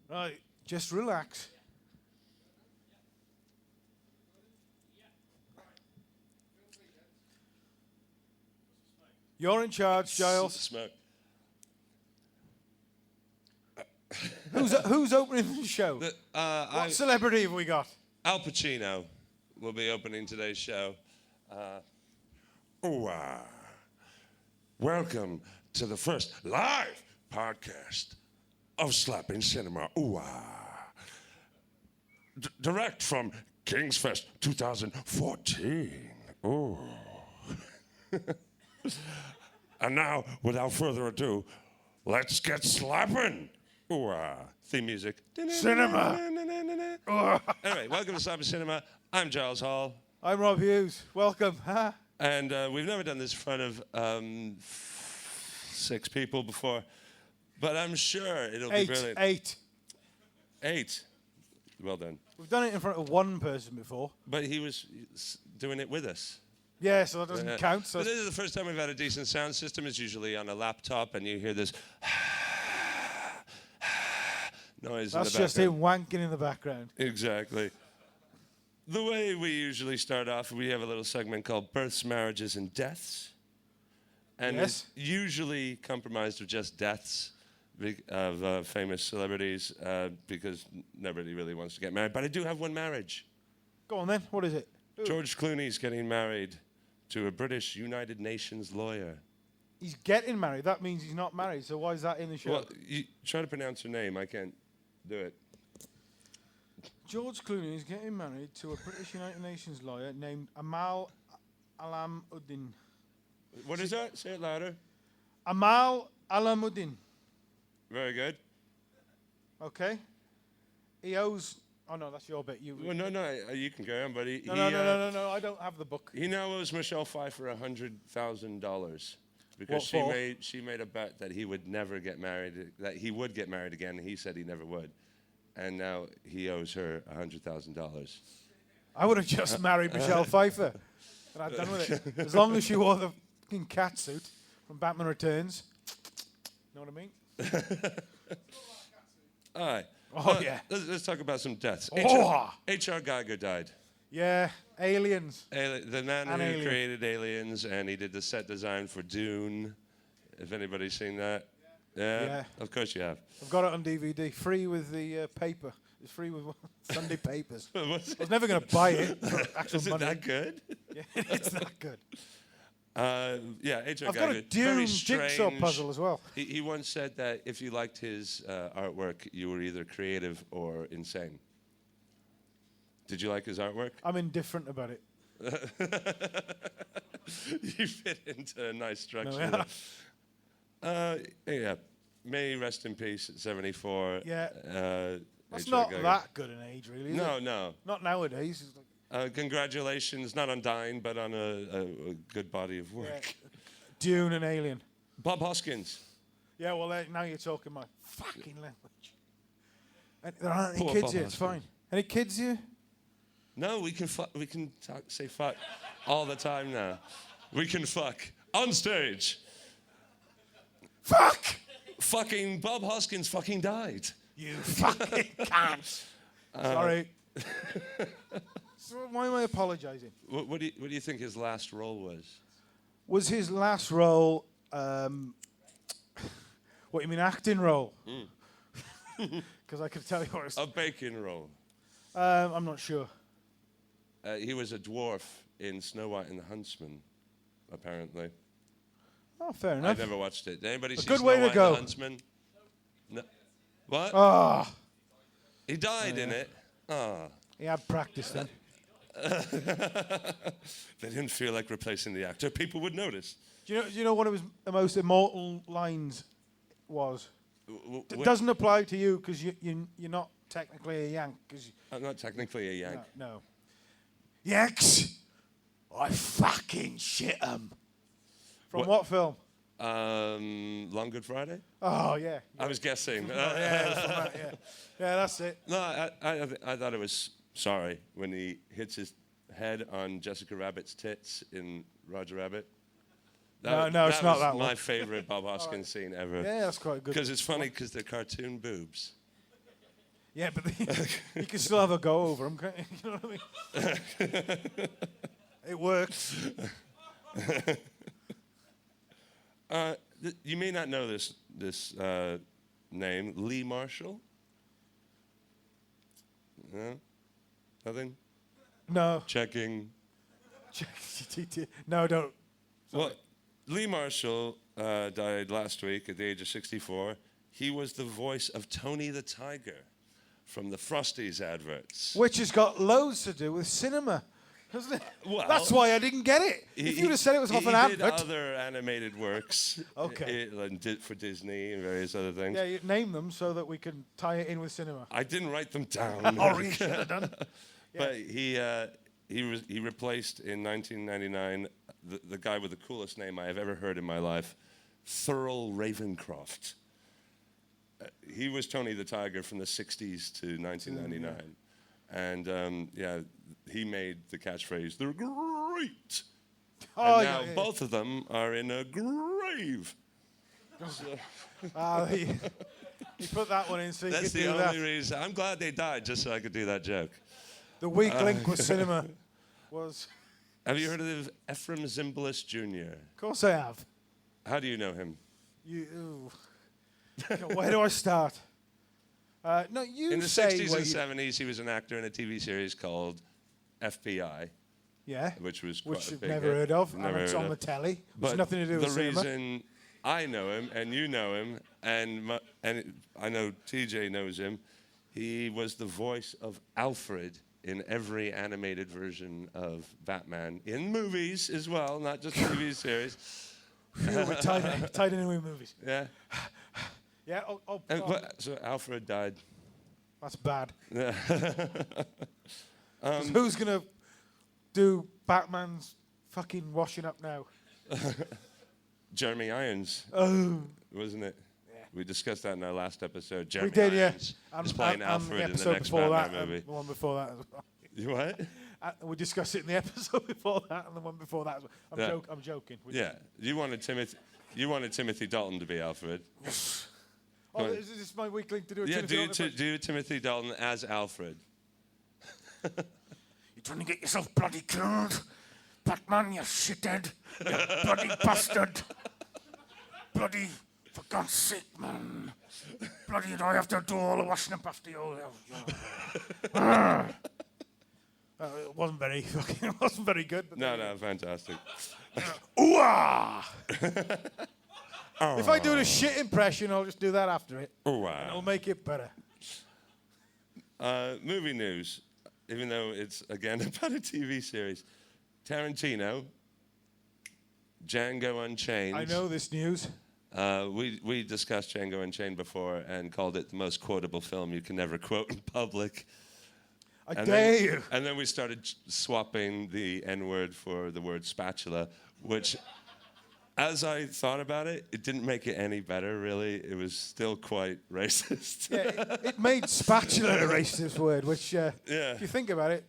Right, just relax. You're in charge, Giles. Smoke. Who's opening the show? What celebrity have we got? Al Pacino will be opening today's show. Welcome to the first live podcast of Slapping Cinema. Direct from Kingsfest 2014. Ooh. And now, without further ado, let's get slapping. Theme music. Cinema. Anyway, welcome to Slapping Cinema. I'm Giles Hall. I'm Rob Hughes. Welcome. And we've never done this in front of 6 people before, but I'm sure it'll be brilliant. Eight. Well done. We've done it in front of one person before. But he was doing it with us. Yeah, so that doesn't count. So but this is the first time we've had a decent sound system. It's usually on a laptop, and you hear this noise that's in the just him wanking in the background. Exactly. The way we usually start off, we have a little segment called Births, Marriages, and Deaths. And it's usually compromised with just deaths of famous celebrities because nobody really wants to get married. But I do have one marriage. Go on then. What is it? Ooh. George Clooney's getting married to a British United Nations lawyer. He's getting married. That means he's not married. So why is that in the show? Well, you try to pronounce her name. I can't do it. George Clooney is getting married to a British United Nations lawyer named Amal Alamuddin. What is that? Say it louder. Amal Alamuddin. Very good. Okay. He owes... Oh, no, that's your bit. Well, no, you can carry on, buddy. No, I don't have the book. He now owes Michelle Pfeiffer $100,000 because she made a bet that he would never get married, that he would get married again, and he said he never would. And now he owes her $100,000. I would have just married Michelle Pfeiffer, and I'd done with it. As long as she wore the fucking cat suit from Batman Returns. Know what I mean? All right. Oh, yeah. Let's talk about some deaths. H.R. Geiger died. Yeah, Aliens. The man who created Aliens, and he did the set design for Dune. If anybody's seen that. Yeah. Of course you have. I've got it on DVD, free with the paper. It's free with Sunday papers. I was never going to buy it for actual money. Is it that good? Yeah, it's that good. H.R. I've got a Dune jigsaw puzzle as well. He once said that if you liked his artwork, you were either creative or insane. Did you like his artwork? I'm indifferent about it. You fit into a nice structure. No, May he rest in peace at 74. Yeah. That's not that good an age, really. No. Not nowadays. Congratulations, not on dying, but on a good body of work. Yeah. Dune and Alien. Bob Hoskins. Yeah, well, now you're talking my fucking language. And there aren't any kids here. It's fine. Any kids here? No, we can say fuck all the time now. We can fuck on stage. Fuck! Fucking Bob Hoskins fucking died. You fucking can't. Sorry. So why am I apologising? What do you think his last role was? Was his last role, what you mean, acting role? Because I could tell you what it was. A bacon roll. I'm not sure. He was a dwarf in Snow White and the Huntsman, apparently. Oh, fair enough. I've never watched it. Did anybody see good Snow way White to go. and the Huntsman? No. What? Oh. He died in it. Oh. He had practice then. They didn't feel like replacing the actor. People would notice. Do you know what the most immortal lines was? It doesn't apply to you because you're not technically a Yank. I'm not technically a Yank. No. Yanks, I fucking shit 'em. From what film? Long Good Friday? Oh, yeah. I was guessing. Yeah, that's it. No, I thought it was sorry when he hits his head on Jessica Rabbit's tits in Roger Rabbit. No, it's not that one. That was my favorite Bob Hoskins scene ever. Yeah, that's quite good. Because it's funny because they're cartoon boobs. Yeah, but you can still have a go over him, can't you? You know what I mean? It works. You may not know this name, Lee Marshall. No? Nothing? No. Checking. No, don't. Sorry. Well, Lee Marshall died last week at the age of 64. He was the voice of Tony the Tiger from the Frosties adverts. Which has got loads to do with cinema, hasn't it? Well, that's why I didn't get it. If you would have said it was off an advert. He did other animated works. Okay. And did for Disney and various other things. Yeah, you name them so that we can tie it in with cinema. I didn't write them down. Oh, you should have done. Yeah. But he replaced in 1999 the guy with the coolest name I have ever heard in my life, Thurl Ravencroft. He was Tony the Tiger from the 60s to 1999. And he made the catchphrase, "They're great." Oh, and now both of them are in a grave. He put that one in so you That's could the do only that. reason. I'm glad they died just so I could do that joke. The weak link with cinema was... Have you heard of Ephraim Zimbalist Jr.? Of course I have. How do you know him? Where do I start? No, you In the say 60s and 70s, he was an actor in a TV series called FBI. Yeah. Which was Which quite a you've big never hit. heard of. Never And it's heard on of. the telly. But It's nothing to do with cinema. the reason I know him and you know him and I know TJ knows him, he was the voice of Alfred in every animated version of Batman, in movies as well, not just TV series. We're tied in with movies. Yeah. Yeah. So Alfred died. That's bad. Yeah. 'Cause who's going to do Batman's fucking washing up now? Jeremy Irons. Oh. Wasn't it? Yeah. We discussed that in our last episode. Jeremy We did, Irons yeah. is playing And Alfred the in the episode next before Batman that, movie. the one before that as well. You what? We discussed it in the episode before that and the one before that as well. I'm joking. Yeah. You wanted Timothy Dalton to be Alfred. Oh, is this my weak link to do a Yeah, Timothy Dalton? do Timothy Dalton as Alfred. You're trying to get yourself bloody killed? Batman, you shithead. You bloody bastard. Bloody, for God's sake, man. Bloody, do I have to do all the washing up after you? It wasn't very good. But No, fantastic. Ooh-ah! If I do the shit impression, I'll just do that after it. Wow. And it'll make it better. Movie news, even though it's, again, about a TV series. Tarantino, Django Unchained. I know this news. We discussed Django Unchained before and called it the most quotable film you can never quote in public. I dare you. And then we started swapping the N-word for the word spatula, which, as I thought about it, it didn't make it any better, really. It was still quite racist. Yeah, it made spatula a racist word, which, if you think about it,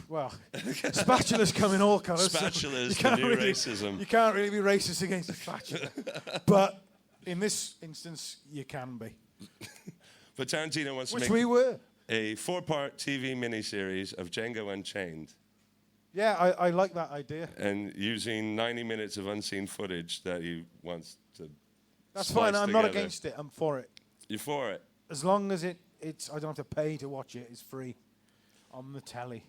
well, spatulas come in all colours. Spatula is so the new racism. You can't really be racist against a spatula. But in this instance, you can be. But Tarantino wants to Which make we were. a 4-part TV miniseries of Django Unchained. Yeah, I like that idea. And using 90 minutes of unseen footage that he wants to That's splice fine. I'm not together. against it. I'm for it. You're for it? As long as it's I don't have to pay to watch it. It's free on the telly.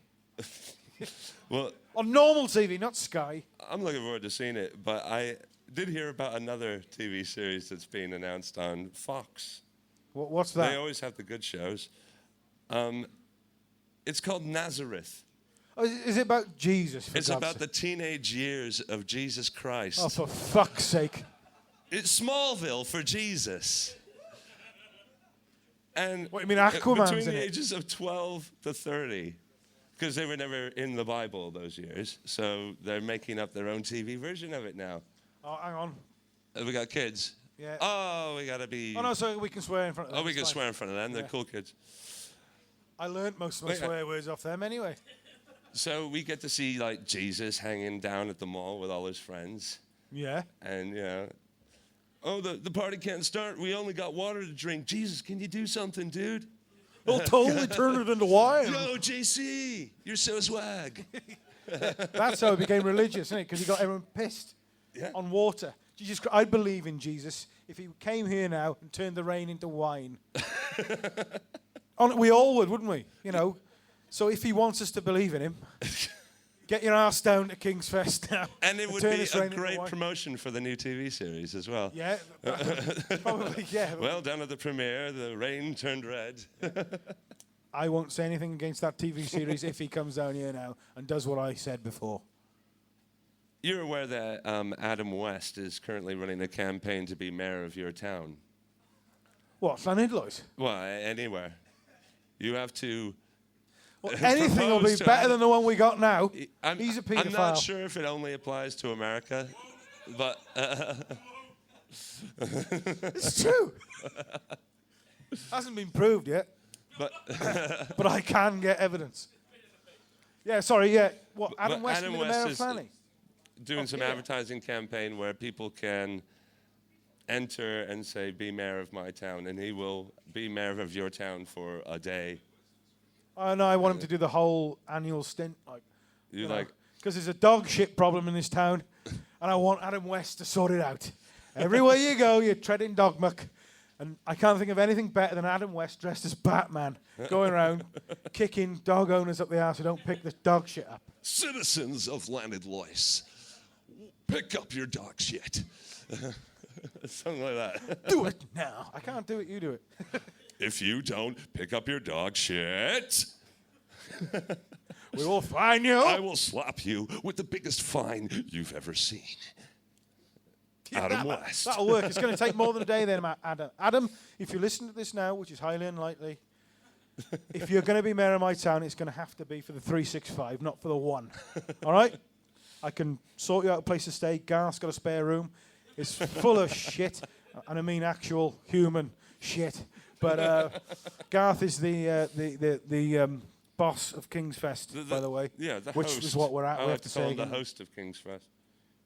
Well, on normal TV, not Sky. I'm looking forward to seeing it, but I did hear about another TV series that's being announced on Fox. What's that? They always have the good shows. It's called Nazareth. Oh, is it about Jesus? It's about the teenage years of Jesus Christ. Oh, for fuck's sake. It's Smallville for Jesus. And what, you mean Aquaman's between in the it? ages of 12 to 30, because they were never in the Bible those years, so they're making up their own TV version of it now. Oh, hang on. We got kids. Yeah. Oh, we got to be... Oh, no, so we can swear in front of them. Oh, we it's can fine. swear in front of them. They're cool kids. I learned most of my swear words off them anyway. So we get to see, like, Jesus hanging down at the mall with all his friends. Yeah. And, you know, oh, the party can't start. We only got water to drink. Jesus, can you do something, dude? They'll totally turn it into wine. Yo, JC, you're so swag. That's how it became religious, isn't it? Because he got everyone pissed on water. I'd believe in Jesus if he came here now and turned the rain into wine. We all would, wouldn't we? You know. So if he wants us to believe in him, get your ass down to Kingsfest now. And it would be a great promotion for the new TV series as well. Yeah, probably, yeah. Well, down at the premiere, the rain turned red. I won't say anything against that TV series if he comes down here now and does what I said before. You're aware that Adam West is currently running a campaign to be mayor of your town? What, Llanidloes? Well, anywhere. You have to... Well, anything will be better than the one we got now. He's a paedophile. I'm not sure if it only applies to America, but... It's true. Hasn't been proved yet. But I can get evidence. Yeah, sorry, yeah. What, Adam West will be the mayor of Flanny? Doing some advertising campaign where people can enter and say, be mayor of my town, and he will be mayor of your town for a day. Oh, no, I want him to do the whole annual stint. Because there's a dog shit problem in this town, and I want Adam West to sort it out. Everywhere you go, you're treading dog muck. And I can't think of anything better than Adam West dressed as Batman, going around kicking dog owners up the arse who don't pick the dog shit up. Citizens of Llanidloes, pick up your dog shit. Something like that. Do it now. I can't do it, you do it. If you don't pick up your dog shit, we will fine you. I will slap you with the biggest fine you've ever seen. Adam West. That'll work. It's going to take more than a day then, Adam. Adam, if you listen to this now, which is highly unlikely, if you're going to be mayor of my town, it's going to have to be for the 365, not for the 1. All right? I can sort you out a place to stay. Garth's got a spare room. It's full of shit, and I mean actual human shit. But Garth is the boss of Kingsfest, by the way. Yeah, the which host. is what we're at. We have to say the host of Kingsfest.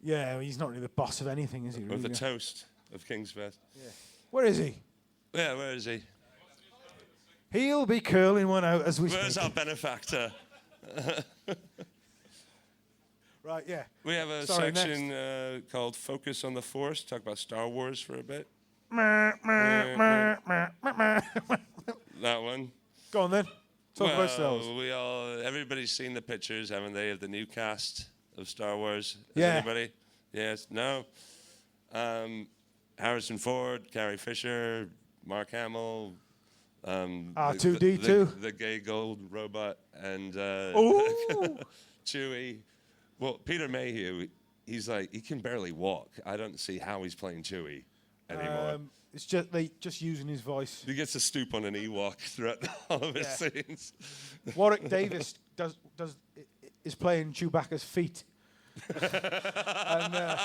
Yeah, well, he's not really the boss of anything, is he? Or really? the toast of Kingsfest. Yeah. Where is he? Yeah, where is he? He'll be curling one out as we Where's speak. our benefactor? Right, yeah. We have a section called Focus on the Force. Talk about Star Wars for a bit. That one. Go on then. Talk about Star Wars. Everybody's seen the pictures, haven't they, of the new cast of Star Wars? Yeah. Anybody? Yes? No? Harrison Ford, Carrie Fisher, Mark Hamill, R2-D2. the gay gold robot, and Chewie. Well, Peter Mayhew, he's like, he can barely walk. I don't see how he's playing Chewie anymore. It's just just using his voice. He gets to stoop on an Ewok throughout all of his scenes. Warwick Davis is playing Chewbacca's feet. And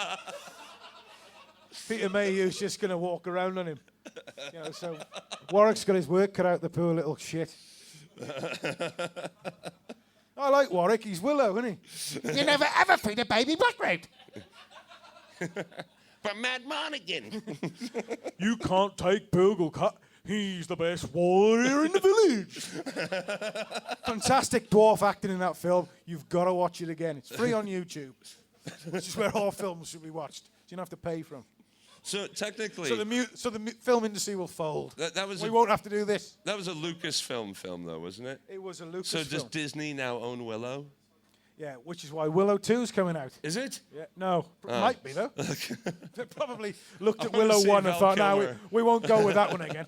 Peter Mayhew's just going to walk around on him. You know, so Warwick's got his work cut out, the poor little shit. I like Warwick. He's Willow, isn't he? You never ever feed a baby butt rape. But Matt Monaghan. You can't take Burgle-Cut. He's the best warrior in the village. Fantastic dwarf acting in that film. You've got to watch it again. It's free on YouTube. Which is where all films should be watched. So you don't have to pay for them. So technically... So the film industry will fold. We won't have to do this. That was a Lucasfilm film, though, wasn't it? It was a Lucasfilm. So does Disney now own Willow? Yeah, which is why Willow 2 is coming out. Is it? Yeah, no. It might be, though. They probably looked at Willow 1 and thought, no, we won't go with that one again.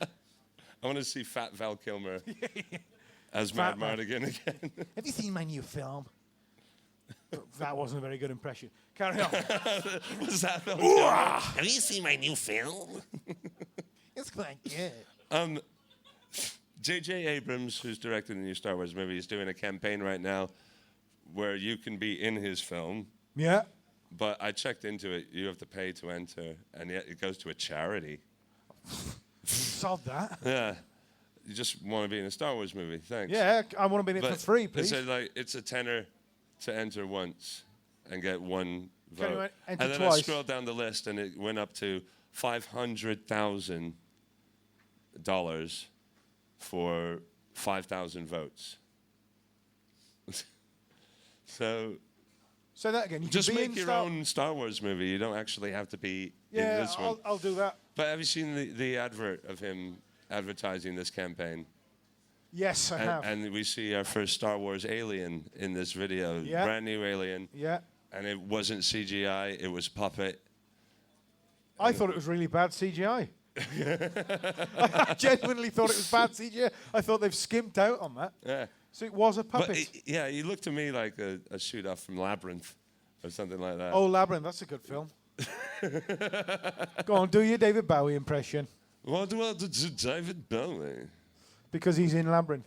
I want to see Fat Val Kilmer as Matt Mardigan again. Have you seen my new film? That wasn't a very good impression. Carry on. Was that Have you seen my new film? It's quite good. J.J. Abrams, who's directing the new Star Wars movie, is doing a campaign right now where you can be in his film. Yeah. But I checked into it. You have to pay to enter, and yet it goes to a charity. Sod that. Yeah. You just want to be in a Star Wars movie. Thanks. Yeah, I want to be in it for free, please. It's a tenner to enter once and get one vote. Can you enter and then twice? I scrolled down the list, and it went up to $500,000 for 5,000 votes. So Say that again. You just can be make in your own Star Wars movie. You don't actually have to be in this one. I'll do that. But have you seen the advert of him advertising this campaign? Yes, I have. And we see our first Star Wars alien in this video. Yeah. Brand new alien. Yeah. And it wasn't CGI, it was puppet. I thought it was really bad CGI. I genuinely thought it was bad CGI. I thought they've skimped out on that. Yeah. So it was a But puppet. he looked to me like a shoot off from Labyrinth or something like that. Oh, Labyrinth, that's a good film. Go on, do your David Bowie impression. What do I do to David Bowie? Because he's in Labyrinth.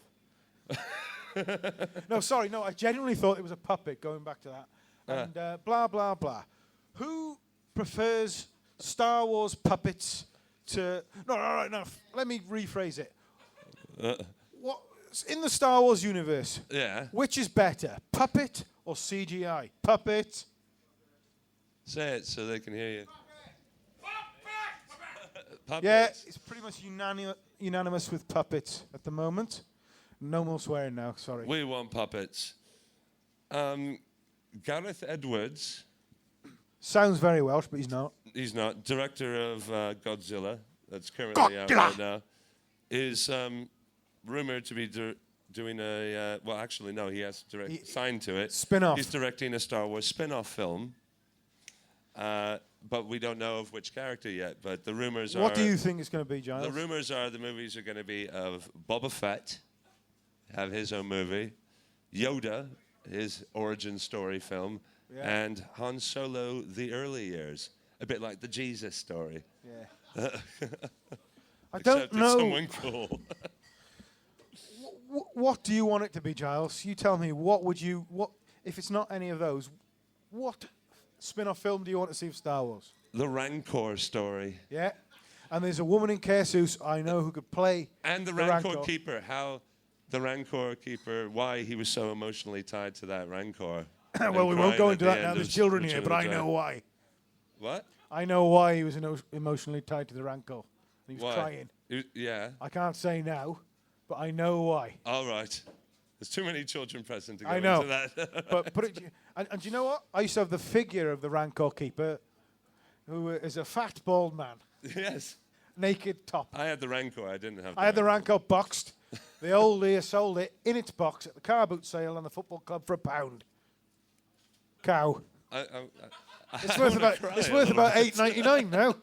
No, sorry, no, I genuinely thought it was a puppet, going back to that. And blah, blah, blah. Who prefers Star Wars puppets to... No, let me rephrase it. What in the Star Wars universe, Yeah. which is better, puppet or CGI? Puppet. Say it so they can hear you. Puppets. Yeah, it's pretty much unanimous with puppets at the moment. No more swearing now, sorry. We want puppets. Gareth Edwards, Sounds very Welsh, but he's not. he's not, director of Godzilla, that's currently out right now, is rumored to be doing a, well, actually, no, he has signed to it. Spin-off. He's directing a Star Wars spin-off film, but we don't know of which character yet, but the rumors are... What do you think it's going to be, Giles? The rumors are the movies are going to be of Boba Fett, have his own movie, Yoda, his origin story film, and Han Solo, the early years. A bit like the Jesus story. Yeah. I don't Except know. it's someone cool. What do you want it to be, Giles? You tell me. What if it's not any of those? What spin-off film do you want to see of Star Wars? The Rancor story. Yeah. And there's a woman in Caresus I know who could play. And the Rancor Keeper. How the Rancor Keeper, why he was so emotionally tied to that Rancor. Well, we won't go into that now. There's children here, but I know why. What? I know why he was emotionally tied to the Rancor. He was Why? crying. Yeah. I can't say now, but I know why. All right. There's too many children present to go I know. into that. But put it, and you know what? I used to have the figure of the Rancor Keeper, who is a fat, bald man, Yes. naked top. I had the Rancor. I didn't have the I had the Rancor boxed. The old ear sold it in its box at the car boot sale on the football club for £1. Cow. It's worth about £8.99 now.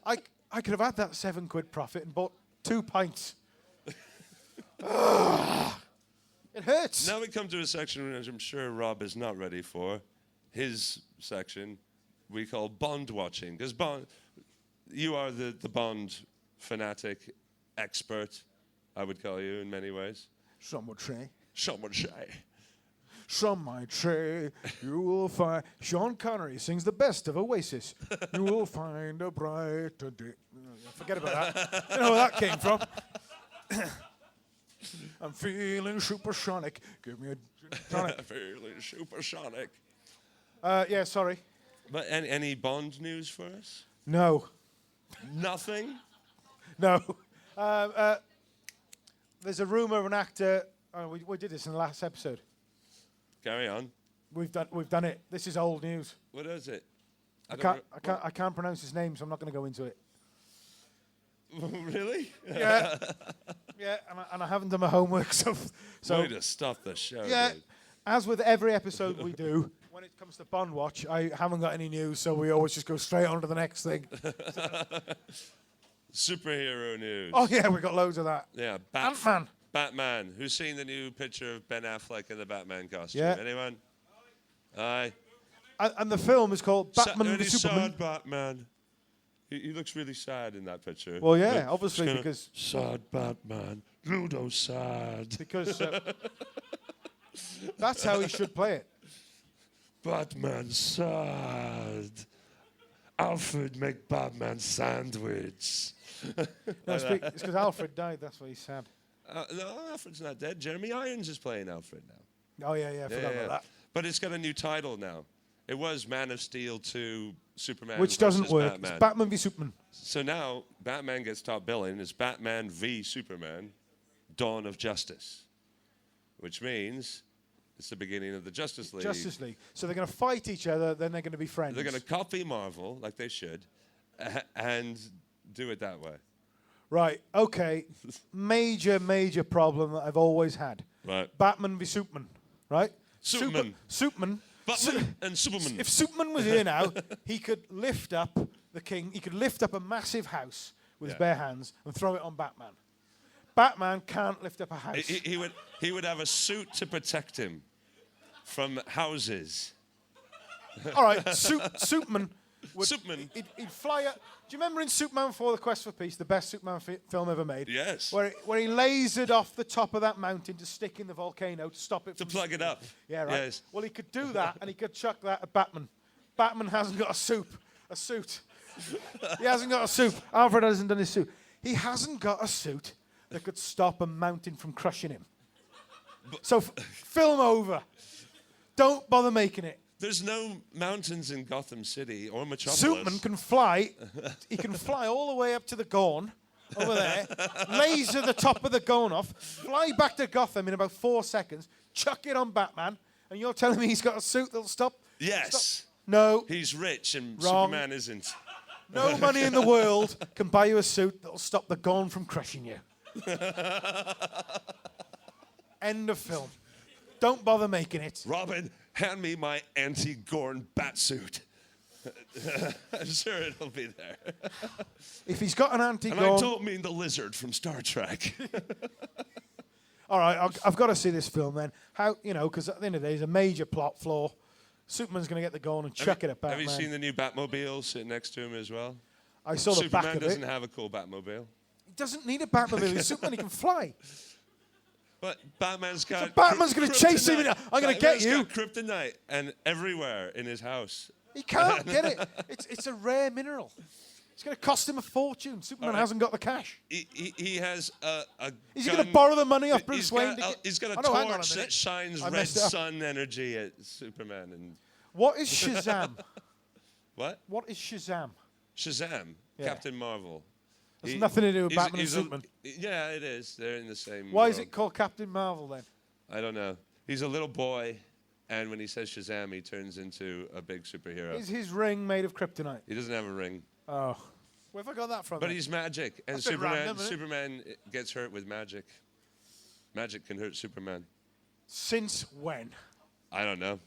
I could have had that £7 profit and bought 2 pints. It hurts. Now we come to a section which I'm sure Rob is not ready for. His section we call Bond watching. Because Bond, you are the Bond fanatic expert, I would call you in many ways. Some would say. Some would say. Some might say you will find Sean Connery sings the best of Oasis. You will find a brighter day. Forget about that. You know where that came from. I'm feeling supersonic. Give me a gin tonic. Feeling supersonic. Yeah, sorry. But any Bond news for us? No. Nothing? No. There's a rumor of an actor. We did this in the last episode. Carry on. We've done it. This is old news. What is it? I can't pronounce his name, so I'm not going to go into it. Really? Yeah. Yeah, and I haven't done my homework, so Way to stop the show. yeah. Dude. As with every episode we do, when it comes to Bond Watch, I haven't got any news, so we always just go straight on to the next thing. Superhero news. Oh yeah, we got loads of that. Yeah, Ant-Man. Batman. Who's seen the new picture of Ben Affleck in the Batman costume? Yeah. Anyone? Aye. And the film is called Batman v Superman. Sad Batman. He looks really sad in that picture. Well, yeah, Like, obviously just kinda, because sad Batman. Ludo sad. that's how he should play it. Batman sad. Alfred make Batman sandwich. No, it's because Alfred died. That's why he's sad. No, Alfred's not dead. Jeremy Irons is playing Alfred now. Oh yeah, I forgot about that. But it's got a new title now. It was Man of Steel 2 Superman Which doesn't versus work. Batman. It's Batman v Superman. So now Batman gets top billing. It's Batman v Superman. dawn of justice, which means it's the beginning of the Justice League. Justice League. So they're going to fight each other, then they're going to be friends. They're going to copy Marvel, like they should, and do it that way. Right, okay. Major problem that I've always had. Right. Batman v Superman, right? Superman. Superman. Batman and Superman. If Superman was here now, he could lift up the king. He could lift up a massive house with his bare hands and throw it on Batman. Batman can't lift up a house. He would have a suit to protect him from houses. All right, Superman. Superman. He'd fly up. Do you remember in Superman Before the Quest for Peace, the best Superman film ever made? Yes. Where he lasered off the top of that mountain to stick in the volcano to stop it To from plug it up. Yeah, right. Yes. Well, he could do that, and he could chuck that at Batman. Batman hasn't got a suit. He hasn't got a suit. Alfred hasn't done his suit. He hasn't got a suit that could stop a mountain from crushing him. So film over. Don't bother making it. There's no mountains in Gotham City or Metropolis. Superman can fly. He can fly all the way up to the Gorn over there, laser the top of the Gorn off, fly back to Gotham in about 4 seconds, chuck it on Batman, and you're telling me he's got a suit that'll stop? Yes. Stop. No. He's rich and Wrong. Superman isn't. No money in the world can buy you a suit that'll stop the Gorn from crushing you. End of film. Don't bother making it. Robin, hand me my anti-Gorn batsuit. I'm sure it'll be there. If he's got an And I anti-Gorn... don't mean the lizard from Star Trek. All right, I've got to see this film then. How, because at the end of the day, there's a major plot flaw. Superman's going to get the Gorn and chuck it at Batman. Have you seen the new Batmobile sitting next to him as well? I saw the back Superman of it. doesn't have a cool Batmobile. He doesn't need a Batmobile. He's Superman. He can fly. But Batman's got... So Batman's going to chase him. I'm going to get you. Batman's got kryptonite and everywhere in his house. He can't get it. It's a rare mineral. It's going to cost him a fortune. Superman hasn't got the cash. He has a He's gun. going to borrow the money off Bruce Wayne. He's got a Oh, no, hang on torch that minute. shines I red messed it up. sun energy at Superman. And What is Shazam? what? What is Shazam? Shazam. Yeah. Captain Marvel. It's nothing to do with he's- Batman and he's Superman. Yeah, it is. They're in the same Why is world. it called Captain Marvel then? I don't know. He's a little boy, and when he says Shazam, he turns into a big superhero. Is his ring made of kryptonite? He doesn't have a ring. Oh. Where have I got that from? But then? he's magic, and That's a bit random, isn't it? Superman gets hurt with magic. Magic can hurt Superman. Since when? I don't know.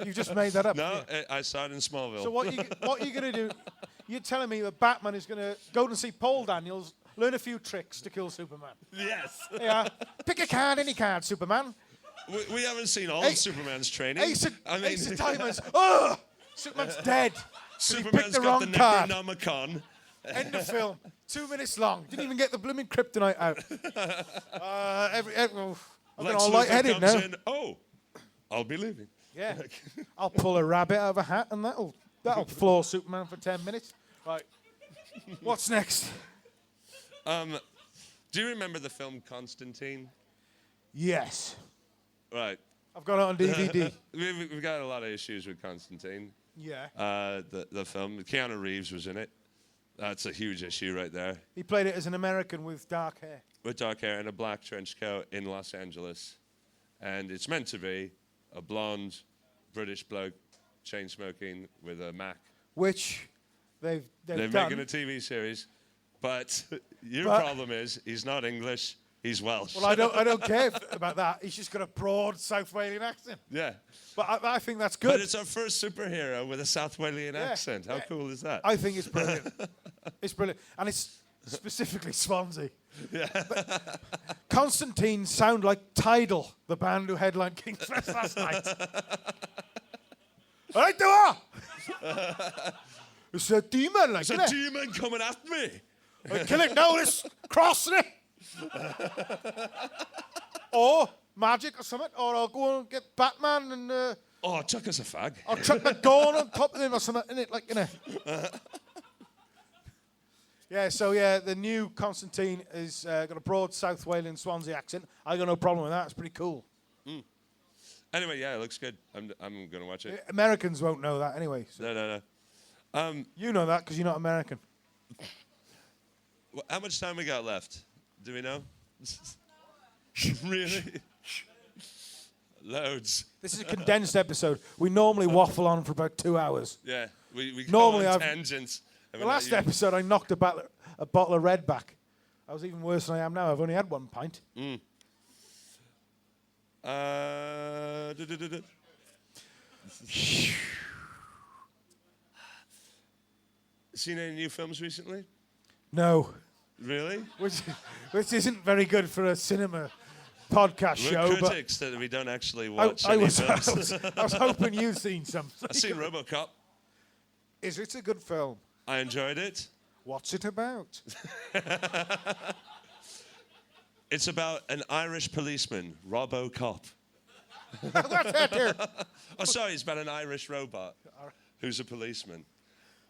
You just made that up. No, didn't you? I saw it in Smallville. So what are you going to do? You're telling me that Batman is going to go and see Paul Daniels, learn a few tricks to kill Superman. Yes. Yeah. Pick a card, any card, Superman. We haven't seen all Hey, of Superman's training. Ace of Diamonds. Oh! Superman's dead. Superman's the got wrong the card. Necronomicon. End of film. 2 minutes long. Didn't even get the blooming kryptonite out. I'm getting all Luthor lightheaded comes now. in, oh, I'll be leaving. Yeah. I'll pull a rabbit out of a hat and that'll floor Superman for 10 minutes. Right. What's next? Do you remember the film Constantine? Yes. Right. I've got it on DVD. We've got a lot of issues with Constantine. Yeah. The film. Keanu Reeves was in it. That's a huge issue right there. He played it as an American with dark hair. With dark hair and a black trench coat in Los Angeles. And it's meant to be a blonde British bloke, chain smoking with a Mac. Which they're They're done. making a TV series. But your But- problem is he's not English, he's Welsh. Well, I don't care about that. He's just got a broad South Walian accent. Yeah. But I think that's But good. it's our first superhero with a South Walian accent. How cool is that? I think it's brilliant. It's brilliant. And it's specifically Swansea. Yeah. Constantine sound like Tidal, the band who headlined Kingsfest last night. All right, do It's a demon, like, It's a innit? demon coming at me. Kill it now, this crossing it. Or magic or something. Or I'll go and get Batman and Oh, chuck us a fag. I'll chuck the gun on top of him or something, innit? Like, Yeah, so yeah, the new Constantine is got a broad South Walian Swansea accent. I got no problem with that. It's pretty cool. Anyway, yeah, it looks good. I'm going to watch it. Americans won't know that anyway. So No. you know that because you're not American. How much time we got left? Do we know? Really? Loads. This is a condensed episode. We normally waffle on for about 2 hours. Yeah, we Normally go on I've- tangents. The last episode, I knocked a bottle of red back. I was even worse than I am now. I've only had 1 pint. Seen any new films recently? No, Really? which isn't very good for a cinema podcast We're show. But critics that we don't actually watch I any was films. I was hoping you'd seen some. I've seen RoboCop. Is it a good film? I enjoyed it. What's it about? It's about an Irish policeman, RoboCop. What's that there? Oh, sorry, it's about an Irish robot who's a policeman.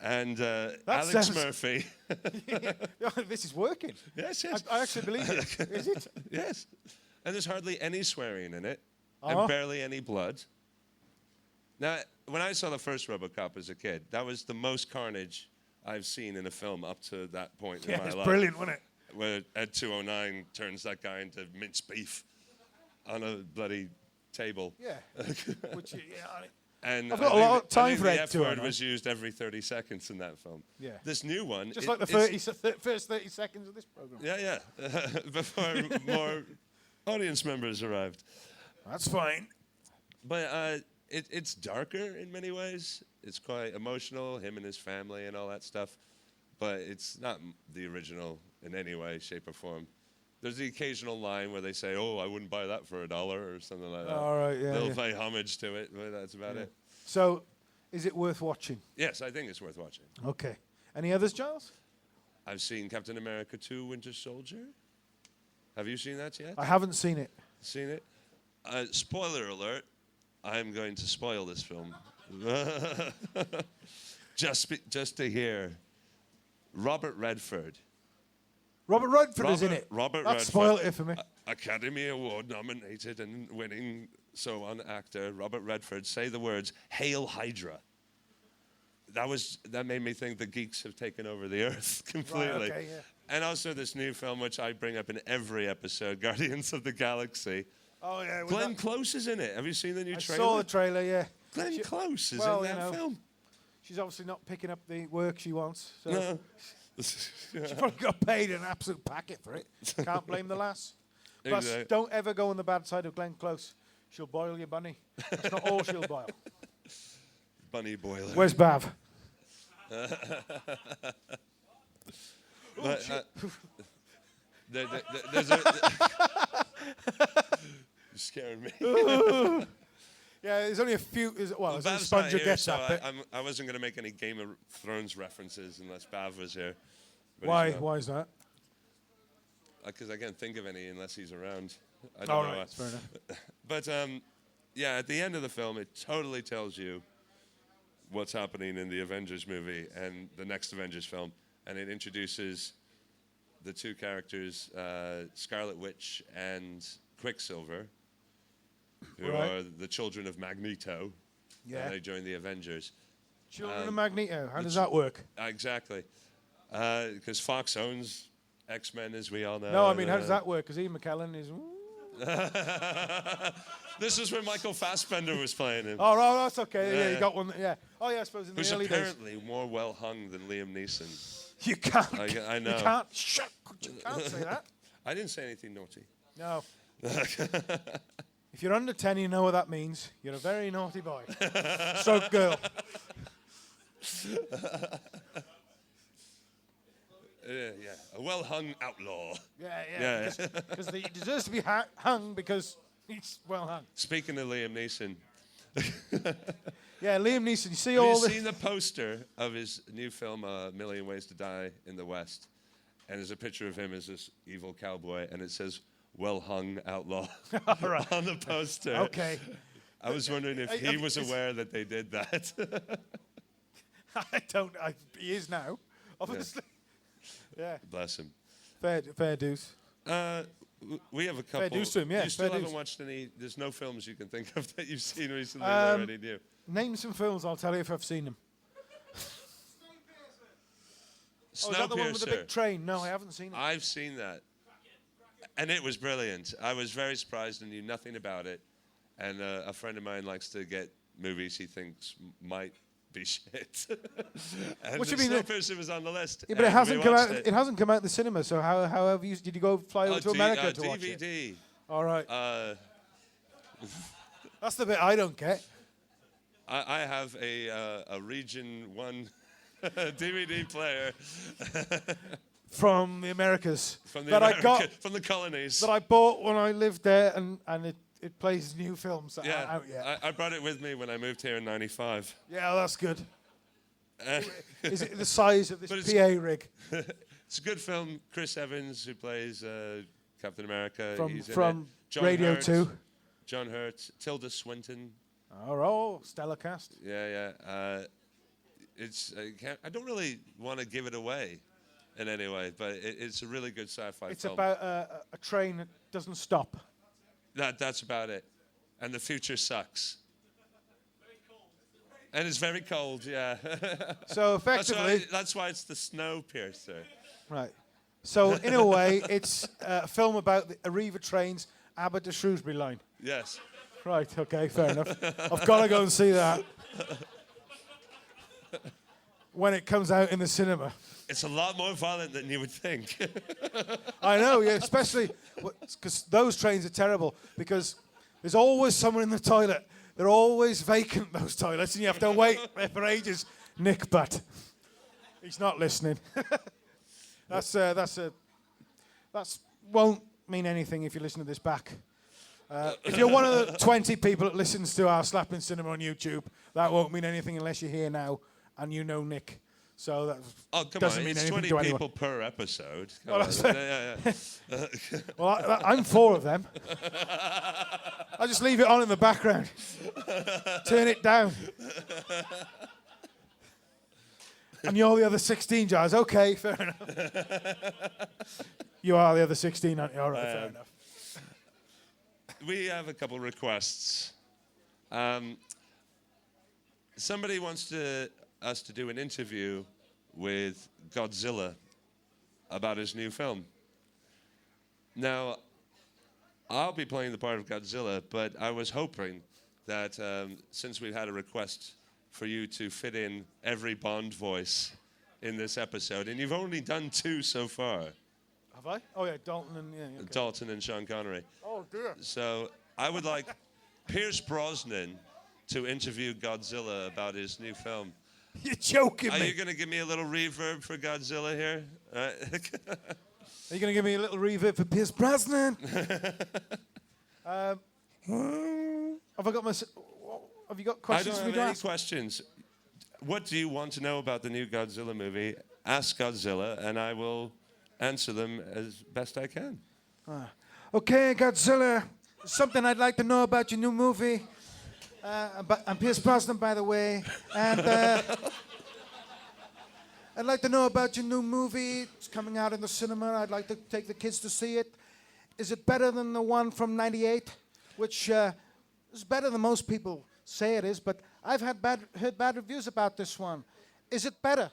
And Alex sounds- Murphy. This is working. Yes, yes. I actually believe it. Is it? Yes. And there's hardly any swearing in it, Uh-huh. and barely any blood. Now, when I saw the first RoboCop as a kid, that was the most carnage I've seen in a film up to that point in Yeah, my it's life. brilliant, wasn't it? Where Ed 209 turns that guy into minced beef on a bloody table. Yeah. Which, And I've got I a lot think of time I think for the Ed F 209. word was used every 30 seconds in that film. Yeah. This new one. just like the first 30 seconds of this program. Yeah, yeah. Before more audience members arrived. That's fine. But it's darker in many ways. It's quite emotional, him and his family and all that stuff. But it's not the original in any way, shape, or form. There's the occasional line where they say, "Oh, I wouldn't buy that for $1," or something like that. All right, yeah. They'll yeah. pay homage to it, but that's about it. So, is it worth watching? Yes, I think it's worth watching. Okay. Any others, Giles? I've seen Captain America 2: Winter Soldier. Have you seen that yet? I haven't seen it. Seen it? Spoiler alert, I'm going to spoil this film. just to hear Robert Redford. Robert Redford is in it. Robert That Redford. spoiled it for me. Academy Award nominated and winning so on actor Robert Redford say the words "Hail Hydra." That made me think the geeks have taken over the earth completely. okay, yeah. And also this new film, which I bring up in every episode, Guardians of the Galaxy. Oh, yeah. with Glenn that- Close is in it. Have you seen the new I trailer? saw the trailer, yeah. Glenn Close is well, in you that know. film. She's obviously not picking up the work she wants. So No. she probably got paid an absolute packet for it. Can't blame the lass. Plus, Exactly. don't ever go on the bad side of Glenn Close. She'll boil your bunny. That's not all she'll boil. Bunny boiler. Where's Bav? But, there's a. You're scaring me. Yeah, there's only a few. There's only Bav's not Sponge who here, gets so that bit. I wasn't going to make any Game of Thrones references unless Bav was here. Why? Why is that? Because I can't think of any unless he's around. I All don't know. right, why. that's fair enough. But yeah, at the end of the film, it totally tells you what's happening in the Avengers movie and the next Avengers film, and it introduces the two characters, Scarlet Witch and Quicksilver, who Right. are the children of Magneto. Yeah. And they join the Avengers. Children of Magneto. How does that work? Exactly. Because Fox owns X-Men, as we all know. No, I mean, how does that work? Because Ian McKellen is. This is where Michael Fassbender was playing him. Oh, no, that's okay. Yeah, Yeah. you got one. Yeah. Oh, yeah, I suppose in the Who's early days. apparently more well hung than Liam Neeson. You can't. I know. You can't. Shut. You can't say that. I didn't say anything naughty. No. If you're under 10, you know what that means. You're a very naughty boy. Stroke girl. Yeah, a well hung outlaw. Yeah, Yeah. Because he deserves to be hung because he's well hung. Speaking of Liam Neeson, Yeah, Liam Neeson. You see have all you the. seen the poster of his new film, A Million Ways to Die in the West? And there's a picture of him as this evil cowboy, and it says, well hung outlaw right. on the poster. Okay. I was wondering if he was aware that they did that. I don't. He is now, obviously. Yeah. Bless him. Fair dues. We have a couple. dues to him, yeah, You still fair haven't dues. watched any. There's no films you can think of that you've seen recently that already do. Name some films. I'll tell you if I've seen them. Oh, is that the one with the Snowpiercer. big train? No, I haven't seen it. I've seen that. And it was brilliant. I was very surprised and knew nothing about it. And a friend of mine likes to get movies he thinks might be shit. And What do you mean? Snowpiercer was on the list. Yeah, but it hasn't we come out. watched It hasn't come out in the cinema. So how have you? Did you go fly over to America to watch it? DVD. All right. That's the bit I don't get. I have a Region 1 DVD player. From the Americas. From the that I got from the colonies. that I bought when I lived there, and it plays new films that aren't Yeah, out yet. I brought it with me when I moved here in '95. Yeah, that's good. Is it the size of this PA rig? It's a good film. Chris Evans, who plays Captain America, he's From in it. John Radio Hurt, 2. John Hurt, Tilda Swinton. Oh, stellar cast. Yeah. I don't really want to give it away in any way, but it's a really good sci-fi It's film. about a train that doesn't stop. That's about it. And the future sucks. And it's very cold, yeah. So effectively, that's why it's the Snowpiercer. right. So in a way, it's a film about the Arriva trains, Abbott to Shrewsbury line. Yes. Right. Okay. Fair enough. I've got to go and see that when it comes out in the cinema. It's a lot more violent than you would think. I know, yeah, especially because those trains are terrible because there's always someone in the toilet. They're always vacant, those toilets, and you have to wait there for ages. Nick Butt. He's not listening. That's won't mean anything if you listen to this back. If you're one of the 20 people that listens to our Slapping Cinema on YouTube, that won't mean anything unless you're here now and you know Nick. So that doesn't mean it's anything 20 to anyone. people per episode. Well, that's Yeah. Well, I'm 4 of them. I just leave it on in the background. Turn it down. And you're the other 16, Giles. Okay, fair enough. You are the other 16, aren't you? All right, fair enough. We have a couple requests. Somebody wants us to do an interview with Godzilla about his new film. Now, I'll be playing the part of Godzilla, but I was hoping that since we've had a request for you to fit in every Bond voice in this episode, and you've only done 2 so far. Have I? Oh, yeah, Dalton and... Yeah, okay. Dalton and Sean Connery. Oh, dear. So I would like Pierce Brosnan to interview Godzilla about his new film. You're joking Are me. you going to give me a little reverb for Godzilla here? Are you going to give me a little reverb for Pierce Brosnan? Have I got my... Have you got questions I for don't me have to any ask? questions. What do you want to know about the new Godzilla movie? Ask Godzilla, and I will answer them as best I can. Okay, Godzilla. Something I'd like to know about your new movie. I'm Pierce Brosnan, by the way. And I'd like to know about your new movie. It's coming out in the cinema. I'd like to take the kids to see it. Is it better than the one from '98? Which is better than most people say it is, but I've heard bad reviews about this one. Is it better?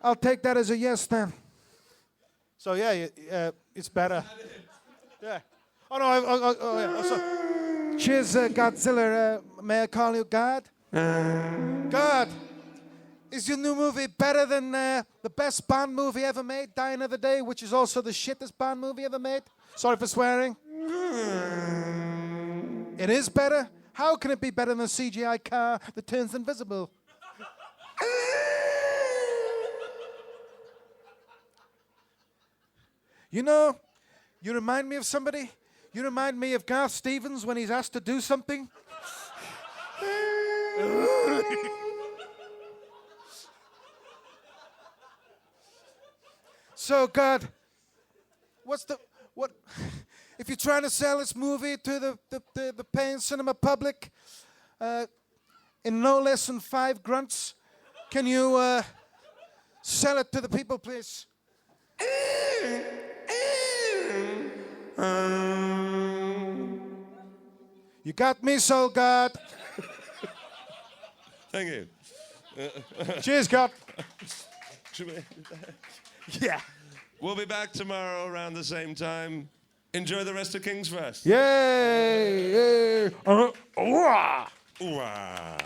I'll take that as a yes then. So yeah, it's better. Yeah. Oh no. Oh yeah. So, cheers, Godzilla. May I call you God? God, is your new movie better than the best Bond movie ever made, Die Another Day, which is also the shittest Bond movie ever made? Sorry for swearing. It is better. How can it be better than a CGI car that turns invisible? You know, you remind me of somebody. You remind me of Garth Stevens when he's asked to do something. So, God, what? If you're trying to sell this movie to the paying cinema public in no less than 5 grunts, can you sell it to the people, please? You got me, soul God. Thank you. Cheers, God. Yeah. We'll be back tomorrow around the same time. Enjoy the rest of Kingsfest. Yay! Yay! Ooh-ah. Ooh-ah.